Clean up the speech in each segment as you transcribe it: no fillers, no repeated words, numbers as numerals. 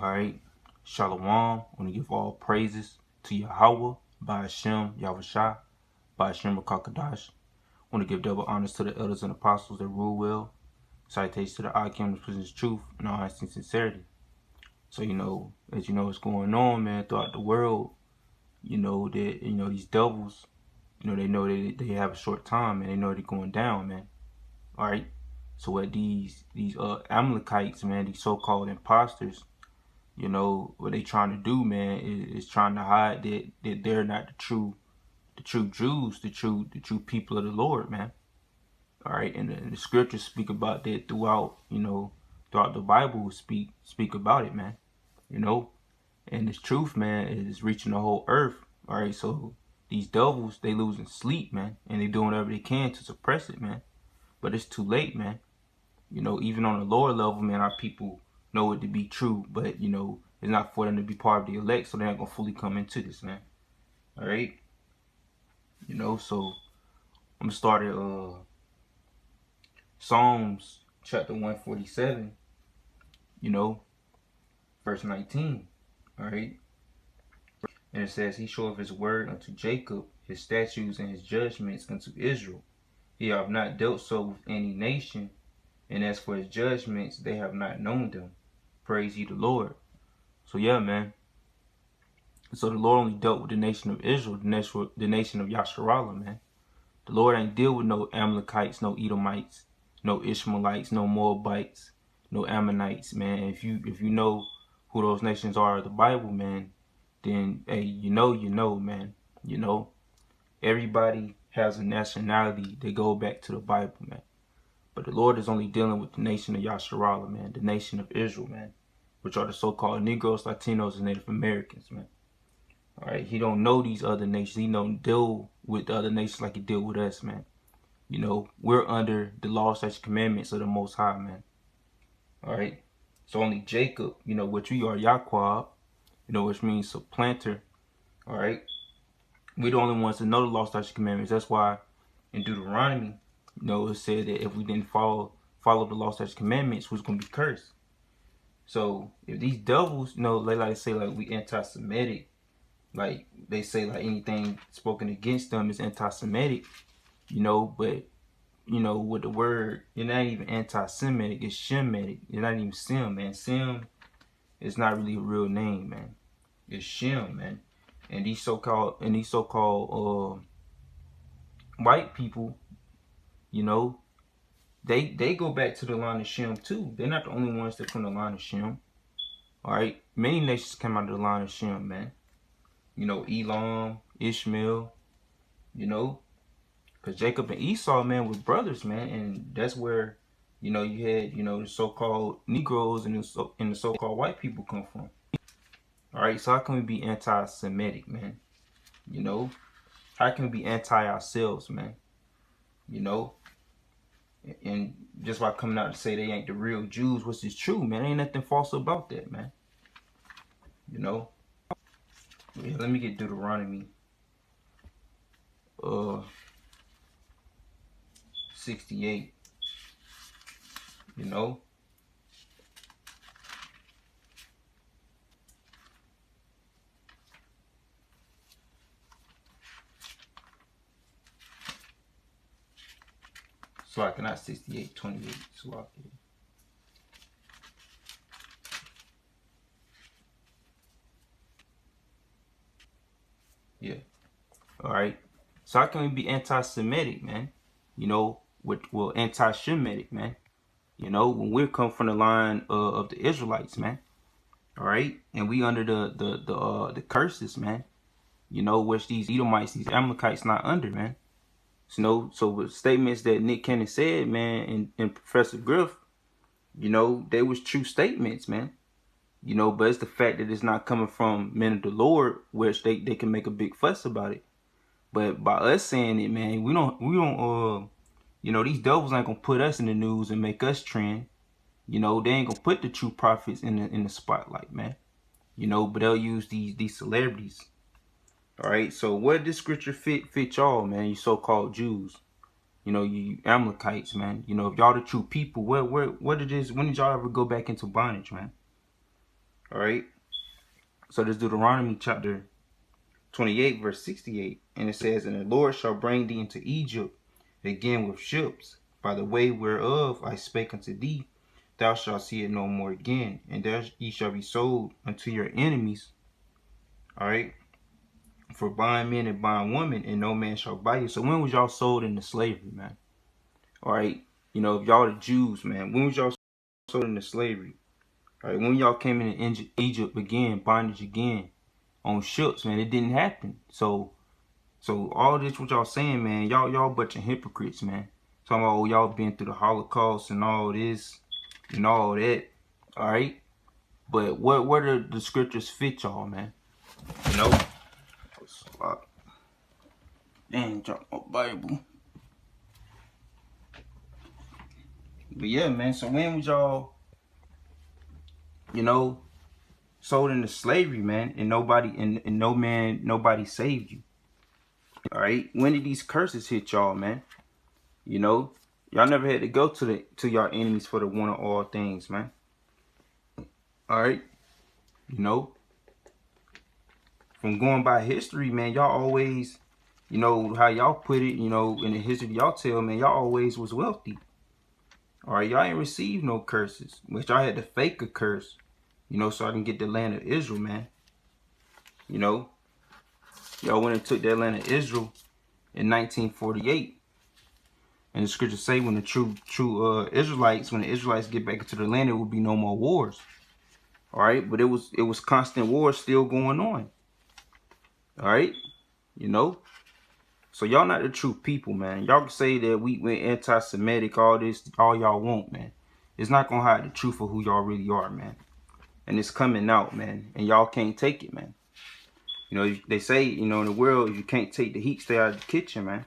Alright. Shalom. I want to give all praises to Yahweh, by Hashem, Yahushua, by Hashem Rakakadash. I want to give double honors to the elders and apostles that rule well. Citations to the Akim, the prison's truth, and honesty and sincerity. So, as you know what's going on, man, throughout the world, that, these devils, they know they have a short time, and they know they're going down, man. Alright. So what these Amalekites, man, these so-called imposters, what they trying to do, man, is trying to hide that they're not the true Jews, the true people of the Lord, man. All right, and the scriptures speak about that throughout the Bible, speak about it, man. And this truth, man, is reaching the whole earth. All right, so these devils, they losing sleep, man, and they doing whatever they can to suppress it, man. But it's too late, man. Even on the lower level, man, our people know it to be true, but it's not for them to be part of the elect, so they're not gonna fully come into this, man. All right, so I'm gonna start at Psalms chapter 147, verse 19. All right, and it says, "He showeth his word unto Jacob, his statutes and his judgments unto Israel. He have not dealt so with any nation, and as for his judgments, they have not known them. Praise ye the Lord." So yeah, man. So the Lord only dealt with the nation of Israel, the nation of Yasharallah, man. The Lord ain't deal with no Amalekites, no Edomites, no Ishmaelites, no Moabites, no Ammonites, man. If you know who those nations are of the Bible, man, then hey, man. Everybody has a nationality. They go back to the Bible, man. But the Lord is only dealing with the nation of Yasharallah, man, the nation of Israel, man, which are the so-called Negroes, Latinos, and Native Americans, man. All right, he don't know these other nations. He don't deal with the other nations like he deal with us, man. We're under the law, statutes, commandments of the Most High, man. All right, so only Jacob, which we are Yahweh, which means supplanter. All right, we're the only ones that know the law, statutes, commandments. That's why in Deuteronomy, it said that if we didn't follow the law, statutes, commandments, we was gonna be cursed. So if these devils, they like to say like we anti-Semitic, like they say like anything spoken against them is anti-Semitic, but with the word, you're not even anti-Semitic, it's Shemitic. You're not even Sem, man. Sem is not really a real name, man. It's Shem, man. And these so-called white people, they go back to the line of Shem too. They're not the only ones that from the line of Shem. All right, many nations come out of the line of Shem, man. Elam, Ishmael, because Jacob and Esau, man, were brothers, man, and that's where, you had, the so-called Negroes and the so-called white people come from. All right, so how can we be anti-Semitic, man? How can we be anti-ourselves, man? And just by coming out to say they ain't the real Jews, which is true, man, ain't nothing false about that, man. Yeah, let me get Deuteronomy 68, so I cannot 68, 28, so I can. Yeah. All right. So how can we be anti-Semitic, man? Well, anti-Shemitic, man. When we come from the line of the Israelites, man. All right, and we under the curses, man. Which these Edomites, these Amalekites, not under, man. So with statements that Nick Cannon said, man, and Professor Griff, they was true statements, man. But it's the fact that it's not coming from men of the Lord, which they can make a big fuss about it. But by us saying it, man, we don't these devils ain't gonna put us in the news and make us trend. They ain't gonna put the true prophets in the spotlight, man. But they'll use these celebrities. All right, so where did this scripture fit y'all, man? You so-called Jews, you Amalekites, man. If y'all the true people, when did y'all ever go back into bondage, man? All right. So this Deuteronomy chapter 28 verse 68, and it says, "And the Lord shall bring thee into Egypt again with ships, by the way whereof I spake unto thee. Thou shalt see it no more again, and there ye shall be sold unto your enemies." All right. "For buying men and buying women, and no man shall buy you." So when was y'all sold into slavery, man? All right. If y'all the Jews, man, when was y'all sold into slavery? All right. When y'all came into Egypt again, bondage again, on ships, man, it didn't happen. So all this what y'all saying, man, y'all bunch of hypocrites, man. Talking about, oh, y'all been through the Holocaust and all this and all that. All right. But where do the scriptures fit y'all, man? Dang, drop my Bible. But yeah, man, so when was y'all, sold into slavery, man, and nobody saved you? All right. When did these curses hit y'all, man? Y'all never had to go to y'all enemies for the one of all things, man. All right. From going by history, man, y'all always, how y'all put it, in the history y'all tell, man, y'all always was wealthy. All right, y'all ain't received no curses, which y'all had to fake a curse, so I can get the land of Israel, man. Y'all went and took that land of Israel in 1948. And the scriptures say when the true Israelites, when the Israelites get back into the land, there will be no more wars. All right, but it was constant wars still going on. All right, so y'all not the true people, man. Y'all can say that we're anti-Semitic, all this, all y'all want, man. It's not gonna hide the truth of who y'all really are, man. And it's coming out, man. And y'all can't take it, man. They say, in the world, if you can't take the heat, stay out of the kitchen, man.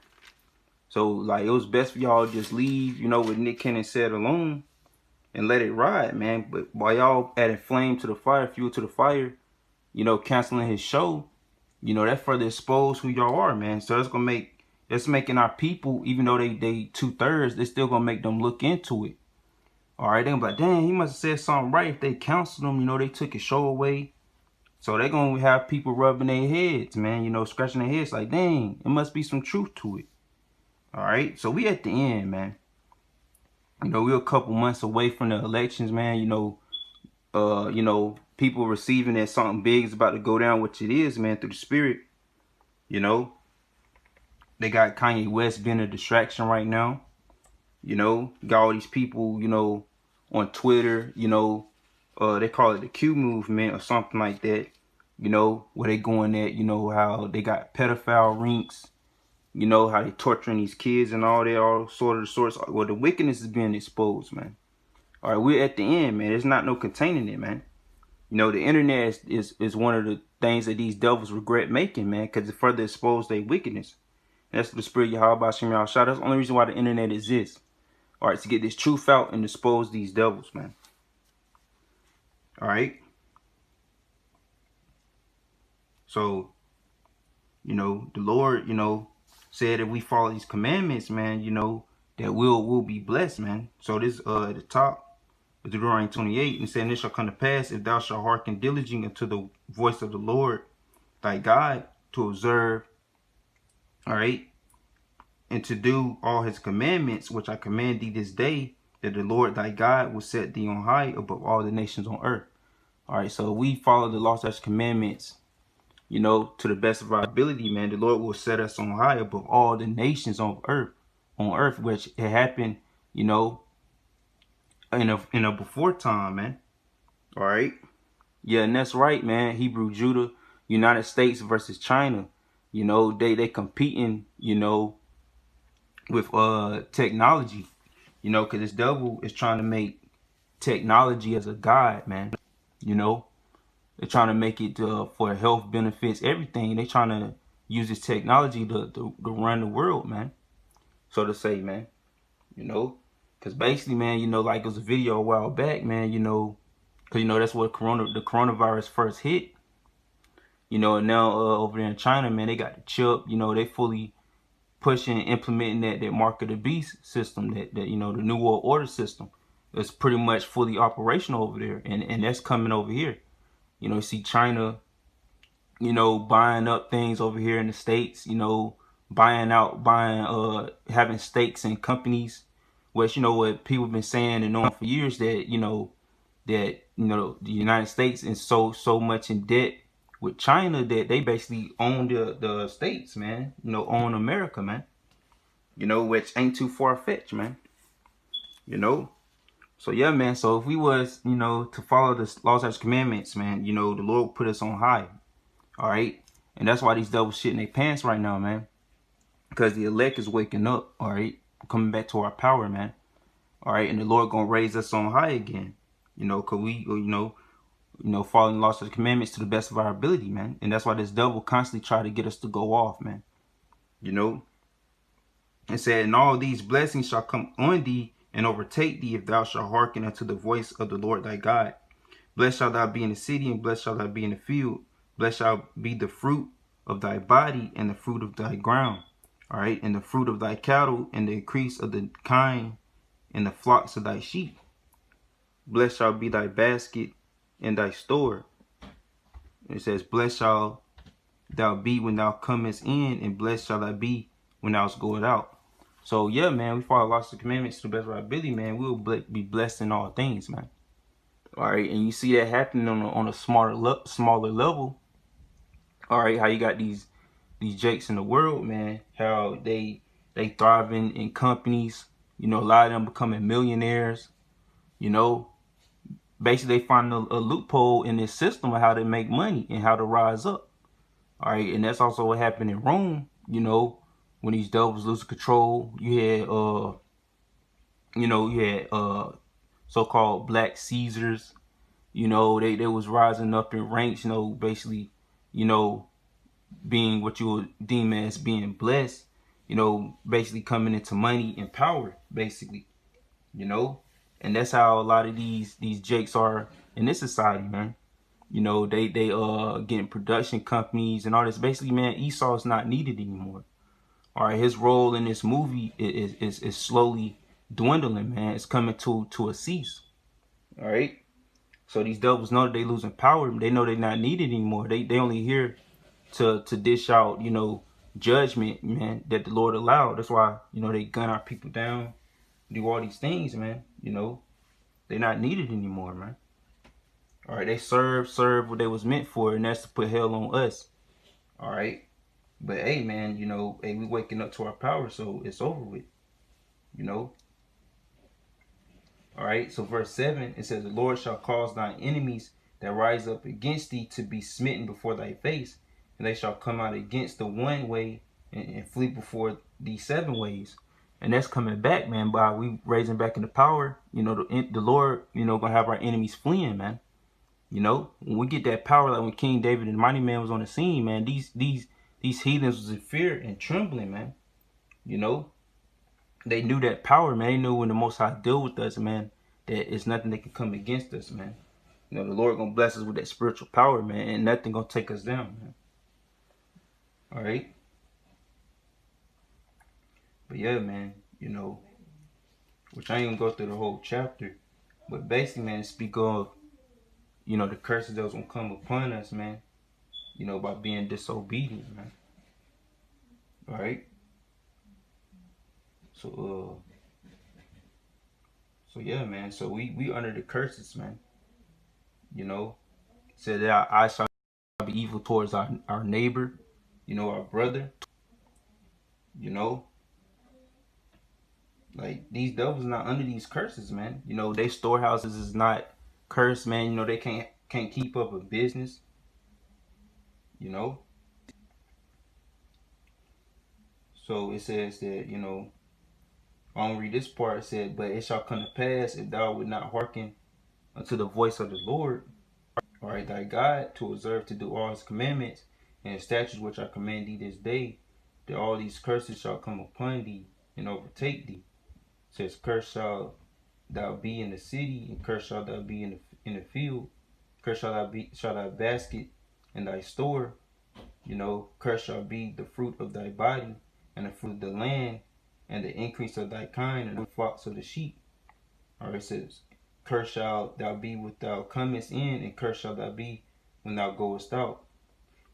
So, like, it was best for y'all just leave, what Nick Cannon said, alone and let it ride, man. But while y'all adding flame to the fire, fuel to the fire, canceling his show, that further expose who y'all are, man. So it's making our people, even though they 2/3, it's still gonna make them look into it. All right, they gonna be like, dang, he must have said something right. If they counseled him, they took his show away. So they gonna have people rubbing their heads, man, scratching their heads like, dang, it must be some truth to it. All right, so we at the end, man. We're a couple months away from the elections, man. People receiving that something big is about to go down, which it is, man, through the spirit. They got Kanye West being a distraction right now. Got all these people, on Twitter, they call it the Q movement or something like that. Where they going at, how they got pedophile rinks, how they torturing these kids and all that, all sorts. Well, the wickedness is being exposed, man. All right, we're at the end, man. There's not no containing it, man. The internet is one of the things that these devils regret making, man, because it further exposes their wickedness. That's the spirit of Yahweh Shem Yahshua. That's the only reason why the internet exists. All right, to get this truth out and expose these devils, man. All right. So, the Lord, said if we follow these commandments, man, that we'll be blessed, man. So this at the top of Deuteronomy 28, and saying, "It shall come to pass, if thou shalt hearken diligently unto the voice of the Lord thy God, to observe, all right, and to do all his commandments, which I command thee this day, that the Lord thy God will set thee on high above all the nations on earth." All right, so we follow the laws and commandments, to the best of our ability, man. The Lord will set us on high above all the nations on earth, which it happened, in a before time, man. All right. Yeah, and that's right, man. Hebrew Judah, United States versus China. They competing, with technology, because this devil is trying to make technology as a god, man. They're trying to make it for health benefits, everything. They're trying to use this technology to run the world, man. So to say, man, because basically, man, like it was a video a while back, man, because that's where the coronavirus first hit. And now over there in China, man, they got the chip. They fully pushing and implementing that mark of the beast system, that the New World Order system. It's pretty much fully operational over there, and that's coming over here. You know, you see China, you know, buying up things over here in the States, you know, having stakes in companies, which, you know, what people have been saying and knowing for years, that, the United States is so much in debt with China that they basically own the states, man. You know, own America, man. You know, which ain't too far fetched, man. You know. So yeah, man. So if we was, you know, to follow the laws and commandments, man, you know, the Lord put us on high. All right. And that's why these devils shit in their pants right now, man. Because the elect is waking up, all right, coming back to our power, man. All right, and the Lord gonna raise us on high again. You know, cause we, following the laws of the commandments to the best of our ability, man. And that's why this devil constantly try to get us to go off, man. You know, and said, and all these blessings shall come on thee and overtake thee if thou shalt hearken unto the voice of the Lord thy God. Blessed shalt thou be in the city, and blessed shalt thou be in the field. Blessed shall be the fruit of thy body, and the fruit of thy ground. All right, and the fruit of thy cattle, and the increase of the kine, and the flocks of thy sheep. Blessed shall be thy basket and thy store. It says, blessed shall thou be when thou comest in, and blessed shall thou be when thou goest out. So yeah, man, we follow lots of commandments to the best of our ability, man. We'll be blessed in all things, man. All right, and you see that happening on a smaller level. All right, how you got these jakes in the world, man, how they thriving in companies, you know, a lot of them becoming millionaires, you know. Basically they find a loophole in this system of how to make money and how to rise up. All right, and that's also what happened in Rome, you know, when these devils lose control. You had so-called black Caesars, you know, they was rising up in ranks, you know, basically, you know, being what you would deem as being blessed, you know, basically coming into money and power, basically, you know. And that's how a lot of these jakes are in this society, man. You know, they getting production companies and all this. Basically, man, Esau is not needed anymore. All right, his role in this movie is slowly dwindling, man. It's coming to a cease. All right. So these devils know that they losing power. They know they're not needed anymore. They only here to dish out, you know, judgment, man, that the Lord allowed. That's why, you know, they gun our people down, do all these things, man. You know, they're not needed anymore, man. All right, they serve what they was meant for, and that's to put hell on us. All right, but hey, man, you know, hey, we waking up to our power, so it's over with. You know. All right, so verse 7, it says, the Lord shall cause thine enemies that rise up against thee to be smitten before thy face, and they shall come out against the one way and flee before thee 7 ways. And that's coming back, man, by we raising back into power. You know, the Lord, you know, gonna have our enemies fleeing, man. You know, when we get that power, like when King David and the mighty man was on the scene, man, these heathens was in fear and trembling, man. You know, they knew that power, man. They knew when the Most High deal with us, man, that it's nothing that can come against us, man. You know, the Lord gonna bless us with that spiritual power, man, and nothing gonna take us down, man. All right. But yeah, man, you know, which I ain't gonna go through the whole chapter, but basically, man, speak of, you know, the curses that was gonna come upon us, man. You know, by being disobedient, man. All right. So yeah, man. So we under the curses, man. You know, said that I shall be evil towards our neighbor, you know, our brother. You know, like these devils not under these curses, man. You know, they storehouses is not cursed, man. You know, they can't keep up a business. You know, so it says that, you know, I don't read this part. It said, but it shall come to pass if thou would not hearken unto the voice of the Lord, all right, thy God, to observe to do all his commandments and his statutes which I command thee this day, that all these curses shall come upon thee and overtake thee. It says, cursed shall thou be in the city, and cursed shall thou be in the field. Cursed shall thy basket and thy store. You know, cursed shall be the fruit of thy body, and the fruit of the land, and the increase of thy kind, and the flocks of the sheep. All right, it says, cursed shall thou be when thou comest in, and cursed shall thou be when thou goest out.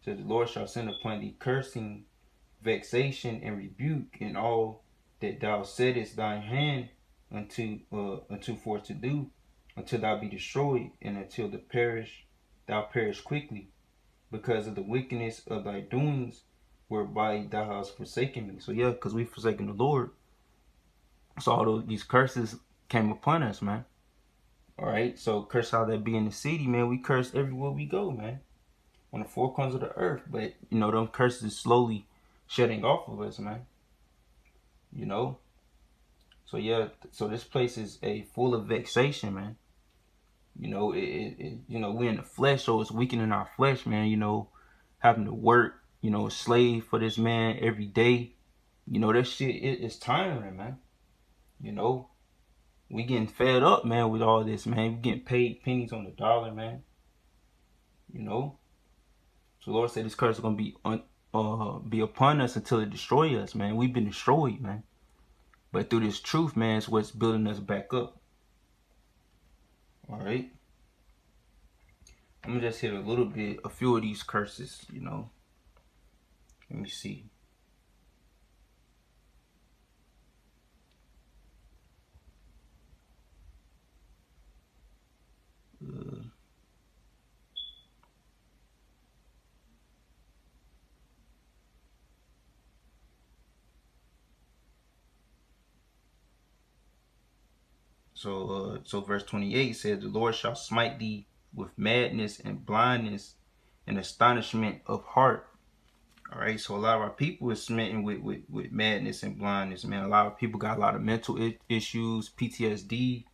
So the Lord shall send upon thee cursing, vexation, and rebuke in all that thou settest thine hand unto for to do, until thou be destroyed, and until thou perish quickly, because of the wickedness of thy doings, whereby thou hast forsaken me. So yeah, because we forsaken the Lord, so all these curses came upon us, man. All right, so curse how that be in the city, man. We curse everywhere we go, man, on the four corners of the earth. But them curses slowly shedding off of us, man. So yeah, so this place is a full of vexation, man. We in the flesh, so it's weakening our flesh, man. Having to work, slave for this man every day. That shit is tiring, man. We getting fed up, man, with all this, man. We getting paid pennies on the dollar, man. So Lord said this curse is gonna be upon us until it destroy us, man. We've been destroyed, man. But through this truth, man, it's what's building us back up. All right. I'm gonna just hit a few of these curses, Let me see. So verse 28 says, the Lord shall smite thee with madness and blindness and astonishment of heart. All right, so a lot of our people is smitten with madness and blindness, man. A lot of people got a lot of mental issues, PTSD,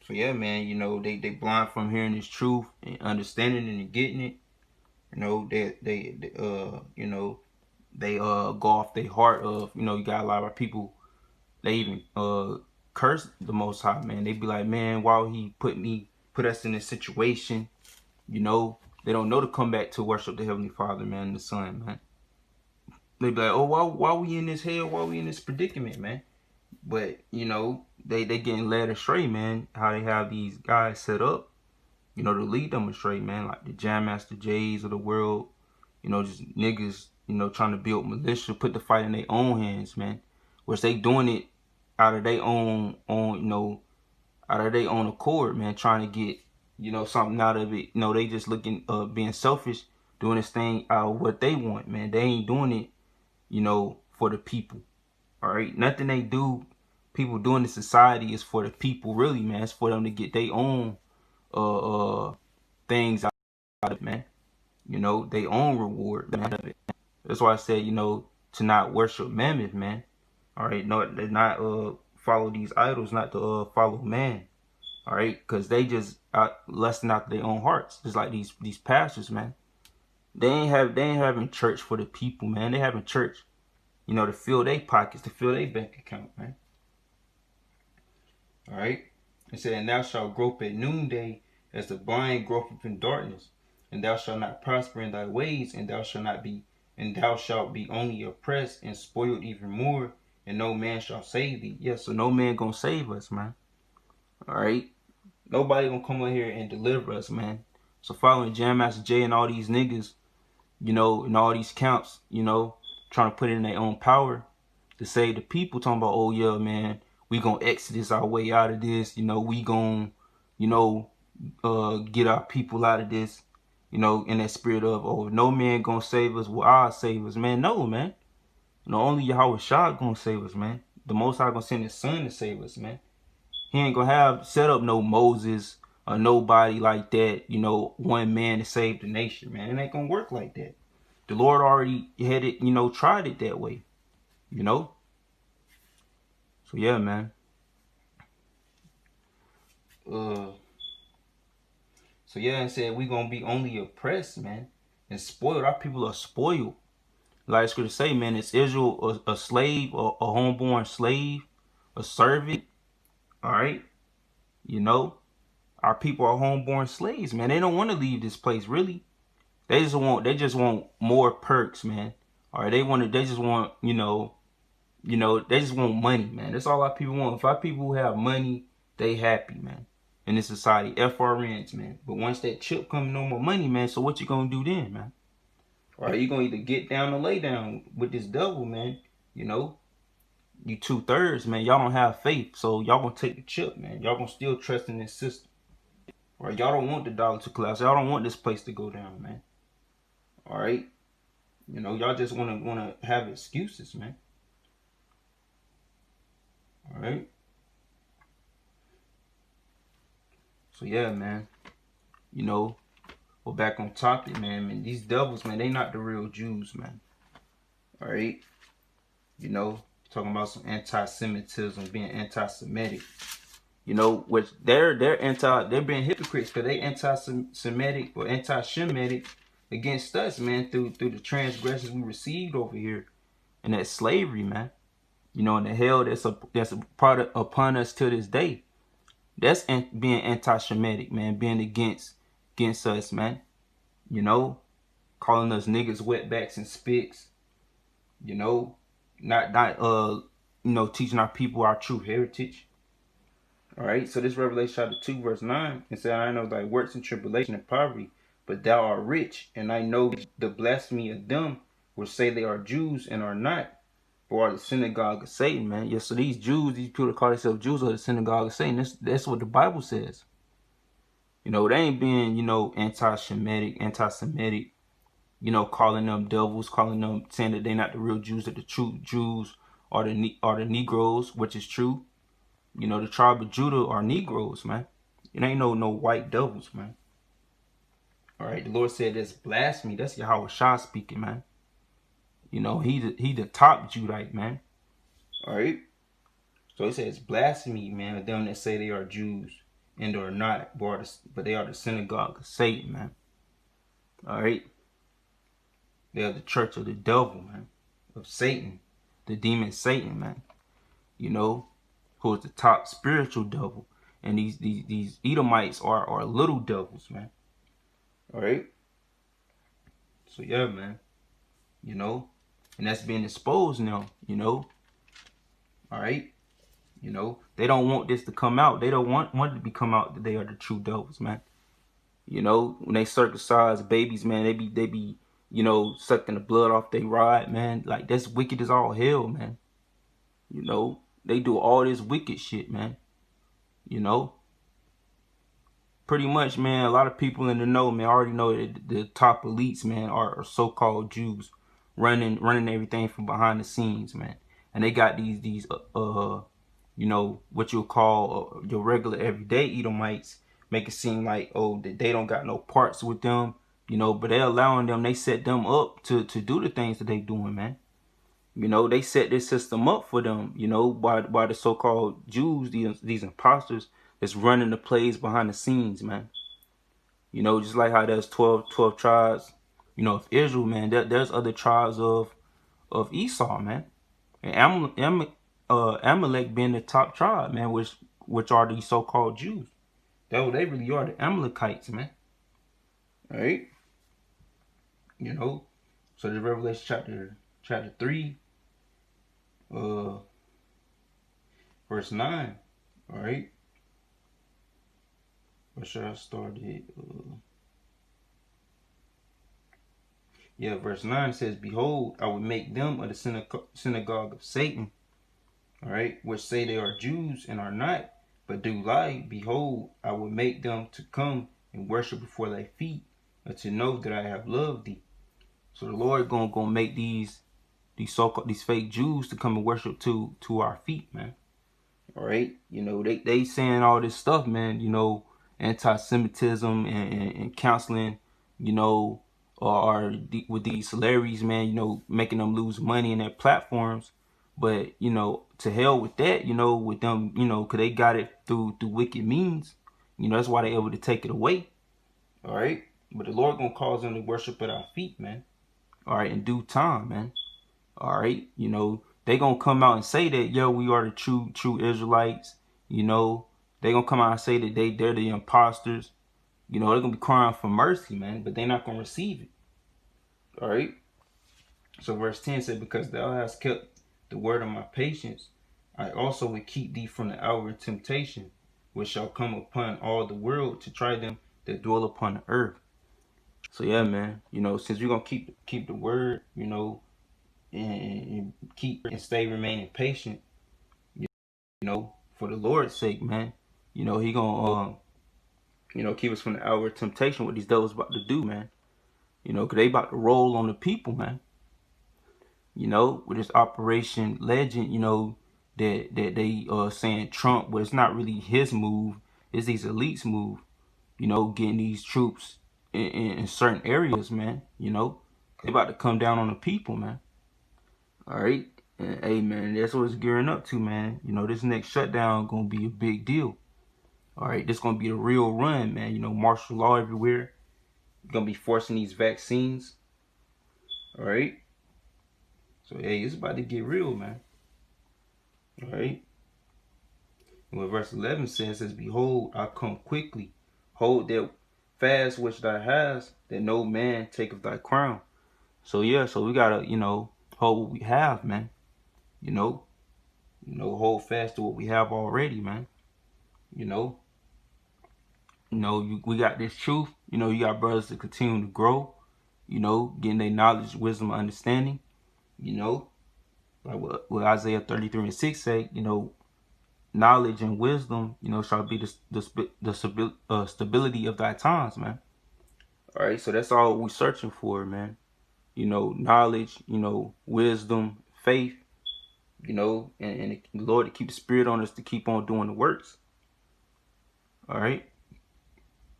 So yeah, man, they blind from hearing this truth and understanding it and getting it. They go off their heart of, you got a lot of people, they even curse the Most High, man. They be like, man, why would he put us in this situation? They don't know to come back to worship the Heavenly Father, man, and the Son, man. They be like, oh, why we in this hell? Why we in this predicament, man? But, they getting led astray, man. How they have these guys set up, to lead them astray, man. Like the Jam Master Jays of the world, just niggas, trying to build militia, put the fight in their own hands, man. Which they doing it out of their own accord, man, trying to get, something out of it. They just looking, being selfish, doing this thing out of what they want, man. They ain't doing it, for the people. All right, nothing they do, people doing in society is for the people, really, man. It's for them to get their own things out of it, man. Their own reward, man. That's why I said, to not worship mammoth, man. All right, no, they not follow these idols, not to follow man. All right, because they just lusting after their own hearts, just like these pastors, man. They ain't having church for the people, man. They having church, to fill their pockets, to fill their bank account, man. All right. It said, and thou shalt grope at noonday as the blind gropeth in darkness, and thou shalt not prosper in thy ways, and thou shalt be only oppressed and spoiled even more, and no man shall save thee. Yeah, so no man gonna save us, man. All right. Nobody gonna come in here and deliver us, man. So following Jam Master Jay and all these niggas, and all these camps, trying to put in their own power to save the people, talking about, oh yeah, man, we gonna exodus our way out of this, we gonna, get our people out of this, in that spirit of, oh, no man gonna save us, well, I'll save us, man. No, man. Only Yahweh Shah gonna save us, man. The Most High gonna send his son to save us, man. He ain't gonna have set up no Moses or nobody like that, one man to save the nation, man. It ain't gonna work like that. The Lord already had it, tried it that way, So yeah, man. So yeah, and said we gonna be only oppressed, man, and spoiled. Our people are spoiled. Like it's gonna say, man, is Israel a slave, a homeborn slave, a servant? All right, our people are homeborn slaves, man. They don't want to leave this place, really. They just want more perks, man. All right, they just want, they just want money, man. That's all our people want. If our people have money, they happy, man. in this society, FRNs, man. But once that chip come, no more money, man. So what you gonna do then, man? All right, you gonna either get down or lay down with this devil, man. You know, you 2/3, man. Y'all don't have faith, so y'all gonna take the chip, man. Y'all gonna still trust in this system. All right, y'all don't want the dollar to collapse. Y'all don't want this place to go down, man. All right, you know, y'all just wanna have excuses, man. All right. So yeah, man. You know, we're back on topic, man. Man, these devils, man, they not the real Jews, man. All right. You know, talking about some anti-Semitism, being anti-Semitic. You know, which they're being hypocrites because they anti-Semitic or anti-Shemitic against us, man, through the transgressions we received over here and that slavery, man. You know, and the hell that's a product upon us to this day. That's being anti-Shemitic, man, being against us, man. You know, calling us niggas, wetbacks, and spits. You know, not teaching our people our true heritage. All right, so this Revelation chapter 2, verse 9, it said, I know thy works in tribulation and poverty, but thou art rich, and I know the blasphemy of them which say they are Jews and are not, or are the synagogue of Satan, man. Yeah, so these Jews, these people that call themselves Jews, are the synagogue of Satan. That's what the Bible says. You know, they ain't being, anti-Shemitic, anti-Semitic, calling them devils, calling them, saying that they're not the real Jews, that the true Jews are the Negroes, which is true. You know, the tribe of Judah are Negroes, man. It ain't no white devils, man. All right, the Lord said that's blasphemy. That's Yahweh Shah speaking, man. You know, he the top Judite, man. All right. So he says blasphemy, man, of them that say they are Jews and are not, but they are the synagogue of Satan, man. All right. They are the church of the devil, man, of Satan, the demon Satan, man. You know, who is the top spiritual devil. And these Edomites are little devils, man. All right. So yeah, man. You know, and that's being exposed now. You know. All right. You know, they don't want this to come out. They don't want it to be come out that they are the true devils, man. You know, when they circumcise babies, man, they be sucking the blood off their rod, man. Like, that's wicked as all hell, man. You know, they do all this wicked shit, man. You know, pretty much, man, a lot of people in the know, man, already know that the top elites, man, are so-called Jews running everything from behind the scenes, man. And they got these what you'll call your regular everyday Edomites, make it seem like, oh, that they don't got no parts with them, but they're allowing them, they set them up to do the things that they doing, man. You know, they set this system up for them, by the so-called Jews, these imposters that's running the plays behind the scenes, man. You know, just like how there's 12 tribes, of Israel, man, there's other tribes of Esau, man. And Amalek being the top tribe, man, which are these so-called Jews. That's what they really are, the Amalekites, man. All right? You know, so the Revelation chapter 3, verse 9, all right? Where should I start it? Verse 9 says, behold, I will make them of the synagogue of Satan, all right, which say they are Jews and are not, but do lie. Behold, I will make them to come and worship before thy feet, and to know that I have loved thee. So the Lord gonna make these fake Jews to come and worship to our feet, man. All right, they saying all this stuff, man. Anti-Semitism and counseling, or with these celebrities, man. Making them lose money in their platforms. But to hell with that, with them, because they got it through wicked means. That's why they able to take it away. All right, but the Lord gonna cause them to worship at our feet, man. All right, in due time, man. All right, they gonna come out and say that, yo, we are the true Israelites. They gonna come out and say that they're the imposters. They're gonna be crying for mercy, man, but they're not gonna receive it. All right. So verse 10 said, because thou hast kept the word of my patience, I also will keep thee from the hour of temptation, which shall come upon all the world to try them that dwell upon the earth. So yeah, man, since we're gonna keep the word, and keep and stay remaining patient, for the Lord's sake, man, he gonna keep us from the hour of temptation, what these devils about to do, man. Cause they about to roll on the people, man. With this Operation Legend, that they saying Trump, but it's not really his move, it's these elites move, getting these troops in certain areas, man. They about to come down on the people, man. All right. And, hey, man, that's what it's gearing up to, man. This next shutdown gonna be a big deal. All right, this gonna be the real run, man. Martial law everywhere. Gonna be forcing these vaccines. All right. So hey, it's about to get real, man. All right. And what verse 11 says, behold, I come quickly. Hold that fast which thou hast, that no man taketh thy crown. So yeah, so we gotta, hold what we have, man. Hold fast to what we have already, man. We got this truth. You got brothers to continue to grow. Getting their knowledge, wisdom, understanding. Like what Isaiah 33:6 say. Knowledge and wisdom. Shall be the stability of thy times, man. All right, so that's all we searching for, man. Knowledge. Wisdom, faith. And the Lord to keep the spirit on us to keep on doing the works. All right.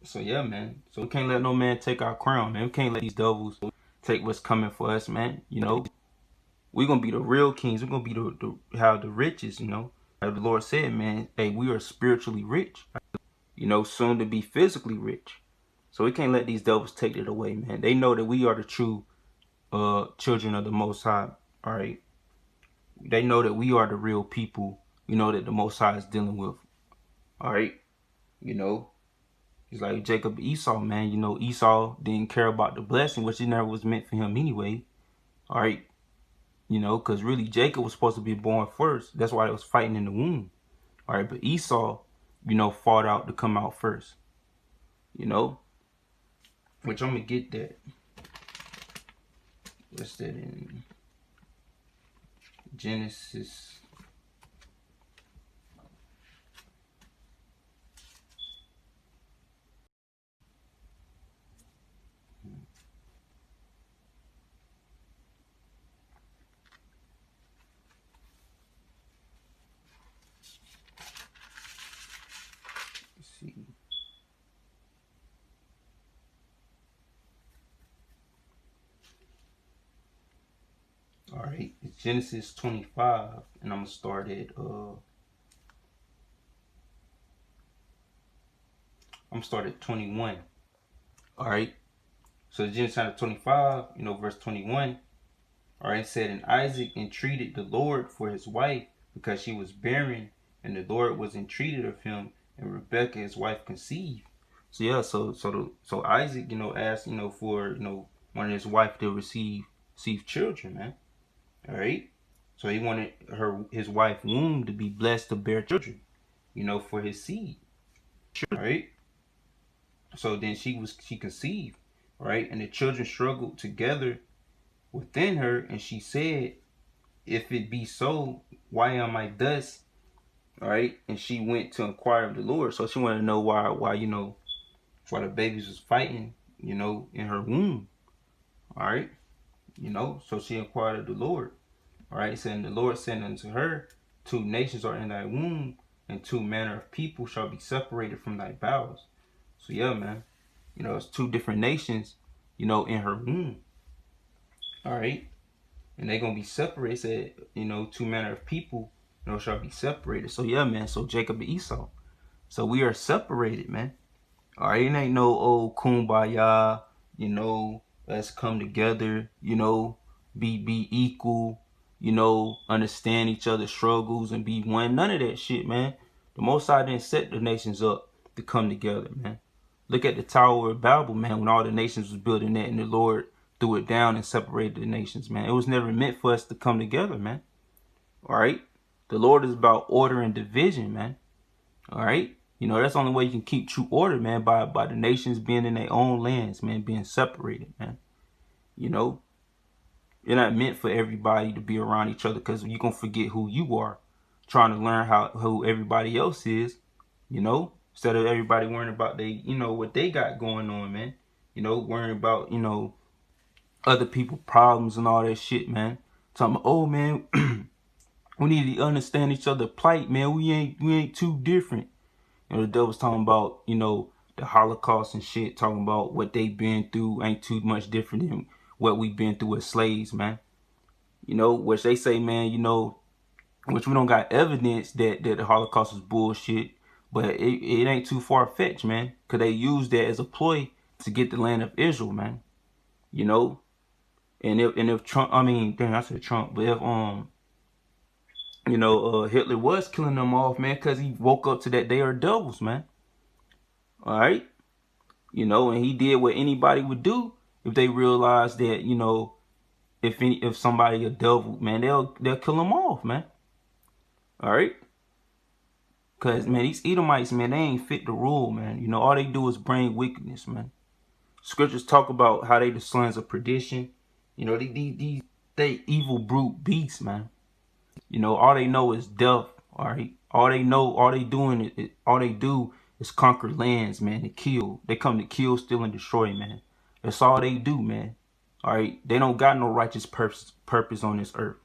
So yeah, man. So we can't let no man take our crown, man. We can't let these devils take what's coming for us, man. We're gonna be the real kings. We're gonna be have the riches, Like the Lord said, man, hey, we are spiritually rich, soon to be physically rich. So we can't let these devils take it away, man. They know that we are the true children of the Most High. All right. They know that we are the real people, that the Most High is dealing with. All right. It's like Jacob and Esau, man. Esau didn't care about the blessing, which it never was meant for him anyway. All right. Because really Jacob was supposed to be born first. That's why they was fighting in the womb. All right. But Esau, fought out to come out first. Which I'm going to get that. What's that in Genesis? Let's see. All right, it's Genesis 25, and I'm gonna start at I'm gonna start at 21. All right, so Genesis 25, verse 21. All right, it said, and Isaac entreated the Lord for his wife because she was barren, and the Lord was entreated of him, and Rebekah his wife conceived. So yeah, so Isaac, asked, for one of his wife to receive children, man. All right. So he wanted his wife's womb to be blessed to bear children, for his seed. All right. So then she conceived, right? And the children struggled together within her, and she said, if it be so, why am I thus? All right. And she went to inquire of the Lord. So she wanted to know why the babies was fighting, in her womb. All right. So she inquired of the Lord. All right, saying the Lord said unto her, 2 nations are in thy womb, and 2 manner of people shall be separated from thy bowels. So yeah, man, it's 2 different nations, in her womb. All right, and they're gonna be separated. Said, 2 manner of people, shall be separated. So yeah, man. So Jacob and Esau. So we are separated, man. All right, it ain't no old kumbaya, let's come together, be equal, understand each other's struggles and be one. None of that shit, man. The Most High didn't set the nations up to come together, man. Look at the Tower of Babel, man, when all the nations was building that and the Lord threw it down and separated the nations, man. It was never meant for us to come together, man. All right? The Lord is about order and division, man. All right? You know, that's the only way you can keep true order, man, by the nations being in their own lands, man, being separated, man. You know, you're not meant for everybody to be around each other, because you're going to forget who you are, trying to learn who everybody else is, you know, instead of everybody worrying about what they got going on, man. You know, worrying about, other people problems and all that shit, man. Talking about, oh, man, we need to understand each other's plight, man. We ain't too different. You know, the devil's talking about, the Holocaust and shit, talking about what they been through ain't too much different than what we been through as slaves, man. You know, which they say, man, which we don't got evidence that the Holocaust was bullshit, but it ain't too far-fetched, man, because they used that as a ploy to get the land of Israel, man. You know, and if Trump, I mean, damn, I said Trump, but if Hitler was killing them off, man, because he woke up to that they are devils, man. All right, and he did what anybody would do if they realized that, if somebody a devil, man, they'll kill them off, man. All right, because, man, these Edomites, man, they ain't fit the rule, man. All they do is bring wickedness, man. Scriptures talk about how they the sons of perdition. They evil brute beasts, man. All they know is death. All right. All they do is conquer lands, man, and kill. They come to kill, steal, and destroy, man. That's all they do, man. All right. They don't got no righteous purpose on this earth.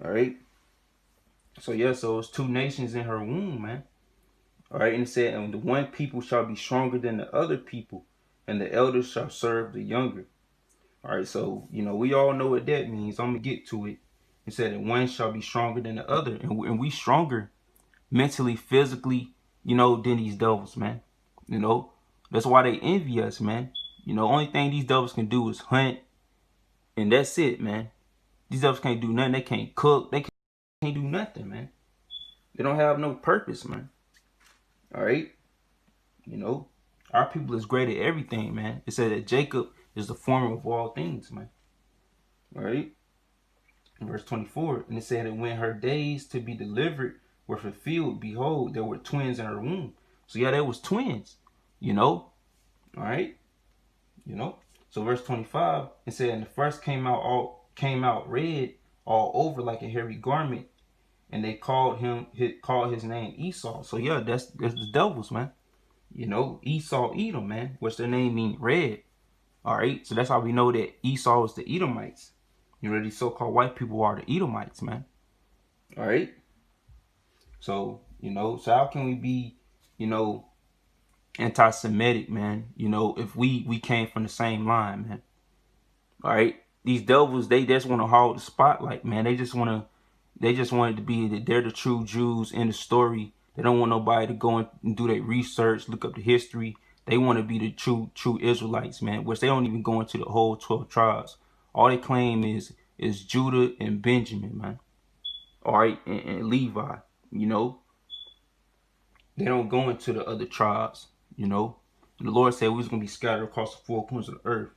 All right. So yeah, so it's two nations in her womb, man. All right, and it said, and the one people shall be stronger than the other people, and the elders shall serve the younger. All right, so we all know what that means. I'm gonna get to it. It said that one shall be stronger than the other, and we stronger mentally, physically, than these devils, man. That's why they envy us, man. Only thing these devils can do is hunt, and that's it, man. These devils can't do nothing. They can't cook. They can't do nothing, man. They don't have no purpose, man. All right, our people is great at everything, man. It said that Jacob is the former of all things, man. All right. Verse 24, and it said that when her days to be delivered were fulfilled, behold, there were twins in her womb. So yeah, there was twins, all right, So verse 25, it said, and the first came out red all over like a hairy garment, and they called his name Esau. So yeah, that's the devils, man. Esau, Edom, man, which their name mean red. All right, so that's how we know that Esau is the Edomites. These so-called white people are the Edomites, man. All right. So, so how can we be, anti-Semitic, man? If we came from the same line, man. All right. These devils, they just want to hold the spotlight, man. They just want it to be that they're the true Jews in the story. They don't want nobody to go and do their research, look up the history. They want to be the true Israelites, man, which they don't even go into the whole 12 tribes. All they claim is Judah and Benjamin, man. All right, and Levi, They don't go into the other tribes, And the Lord said we was going to be scattered across the four corners of the earth.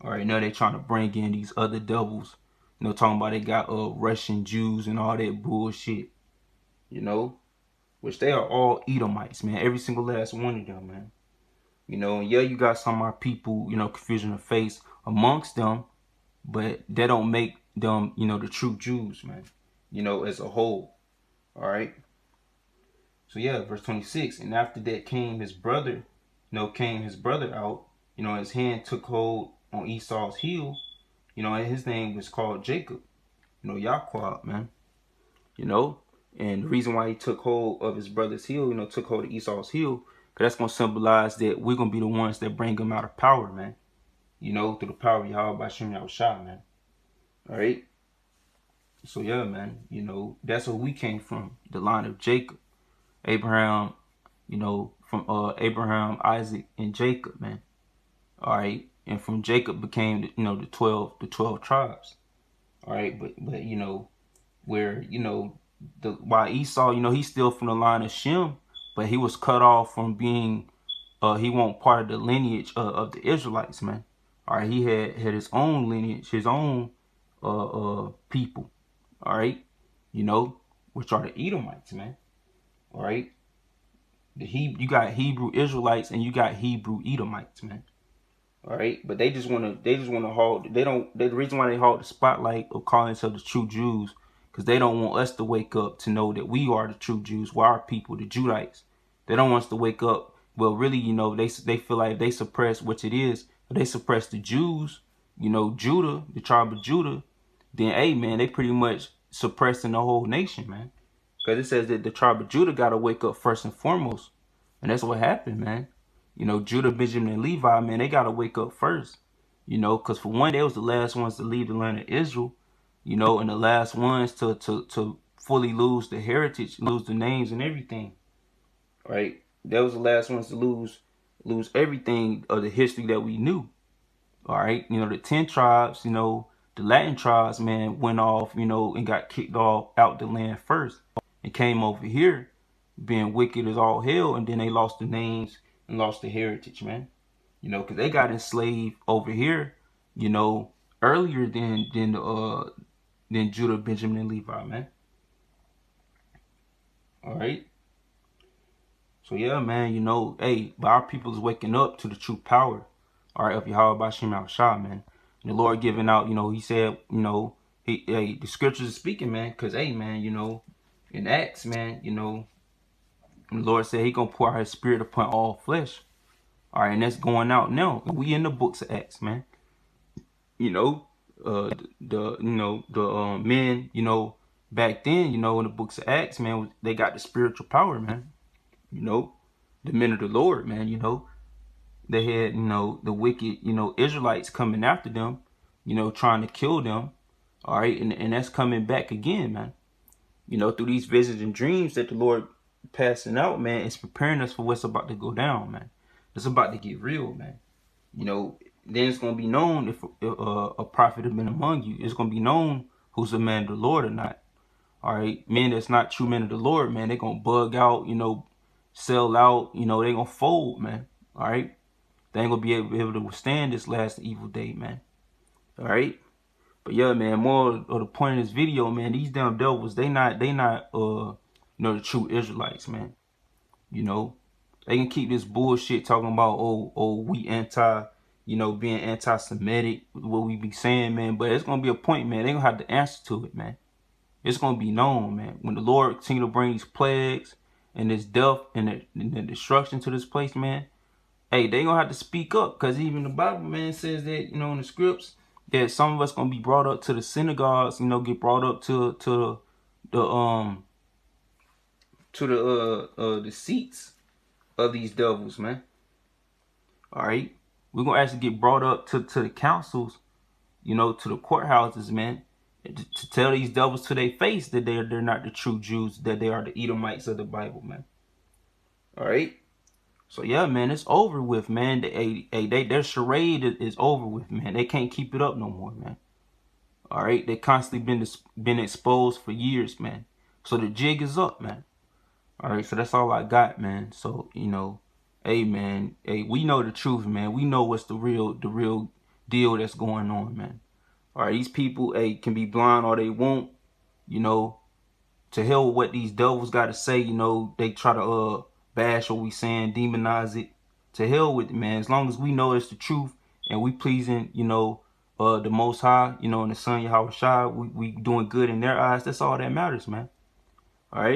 All right, now they're trying to bring in these other devils, talking about they got Russian Jews and all that bullshit, Which they are all Edomites, man. Every single last one of them, man. And yeah, you got some of our people, confusion of face amongst them, but that don't make them, the true Jews, man, as a whole. All right. So yeah, verse 26, and after that came his brother out, his hand took hold on Esau's heel, and his name was called Jacob, Yahweh, man, and the reason why he took hold of his brother's heel, took hold of Esau's heel, because that's going to symbolize that we're going to be the ones that bring him out of power, man, through the power of Yahweh by Shem Yahushua, man. All right. So yeah, man, that's where we came from, the line of Jacob, Abraham, from Abraham, Isaac, and Jacob, man. All right, and from Jacob became the 12 tribes. All right, but where why Esau, he's still from the line of Shem, but he was cut off from being he wasn't part of the lineage of the Israelites, man. All right, he had his own lineage, his own people. All right, which are the Edomites, man. All right. You got Hebrew Israelites and you got Hebrew Edomites, man. All right, but they just wanna hold. The reason why they hold the spotlight of calling themselves the true Jews, because they don't want us to wake up to know that we are the true Jews. We're our people, the Judites. They don't want us to wake up. Well, really, they feel like if they suppress, which it is, if they suppress the Jews, Judah, the tribe of Judah, then hey, man, they pretty much suppressing the whole nation, man. Because it says that the tribe of Judah got to wake up first and foremost. And that's what happened, man. Judah, Benjamin, and Levi, man, they got to wake up first. Because for one, they was the last ones to leave the land of Israel, and the last ones to fully lose the heritage, lose the names and everything, right? They was the last ones to lose everything of the history that we knew, all right? The 10 tribes, the Latin tribes, man, went off, and got kicked off out the land first and came over here being wicked as all hell, and then they lost the names and lost the heritage, man. Because they got enslaved over here, earlier than Judah, Benjamin, and Levi, man. All right. So yeah, man, hey, but our people is waking up to the true power, all right, of Yahweh Bashim Shah, man. And the Lord giving out, he said, the scriptures is speaking, man, because hey, man, in Acts, man, the Lord said he gonna pour out his spirit upon all flesh. All right, and that's going out now. We in the books of Acts, man. The men, back then, in the books of Acts, man, they got the spiritual power, man. The men of the Lord, man. They had, the wicked, Israelites coming after them, trying to kill them. All right, and that's coming back again, man. Through these visions and dreams that the Lord passing out, man, it's preparing us for what's about to go down, man. It's about to get real, man. Then it's going to be known if a prophet has been among you. It's going to be known who's a man of the Lord or not. All right. Men that's not true men of the Lord, man, they're going to bug out, sell out, they're going to fold, man. All right. They ain't going to be able to withstand this last evil day, man. All right. But yeah, man, more of the point of this video, man, these damn devils, they not the true Israelites, man. They can keep this bullshit talking about, we anti, being anti-Semitic, what we be saying, man. But it's going to be a point, man. They going to have to answer to it, man. It's going to be known, man. When the Lord continue to bring these plagues and this death and the destruction to this place, man, hey, they going to have to speak up. Because even the Bible, man, says that, in the scripts, that some of us going to be brought up to the synagogues, get brought up to the seats of these devils, man. All right, we're gonna actually get brought up to the councils, to the courthouses, man, to tell these devils to their face that they're not the true Jews, that they are the Edomites of the Bible, man. All right, so yeah, man, it's over with, man. Their charade is over with, man. They can't keep it up no more, man. All right, they constantly been exposed for years, man. So the jig is up, man. All right, so that's all I got, man. So, hey, man, hey, we know the truth, man. We know what's the real deal that's going on, man. All right, these people, hey, can be blind all they want, to hell with what these devils got to say, they try to bash what we saying, demonize it. To hell with it, man. As long as we know it's the truth and we pleasing, the Most High, and the Son Yahweh Shai, we doing good in their eyes. That's all that matters, man. All right.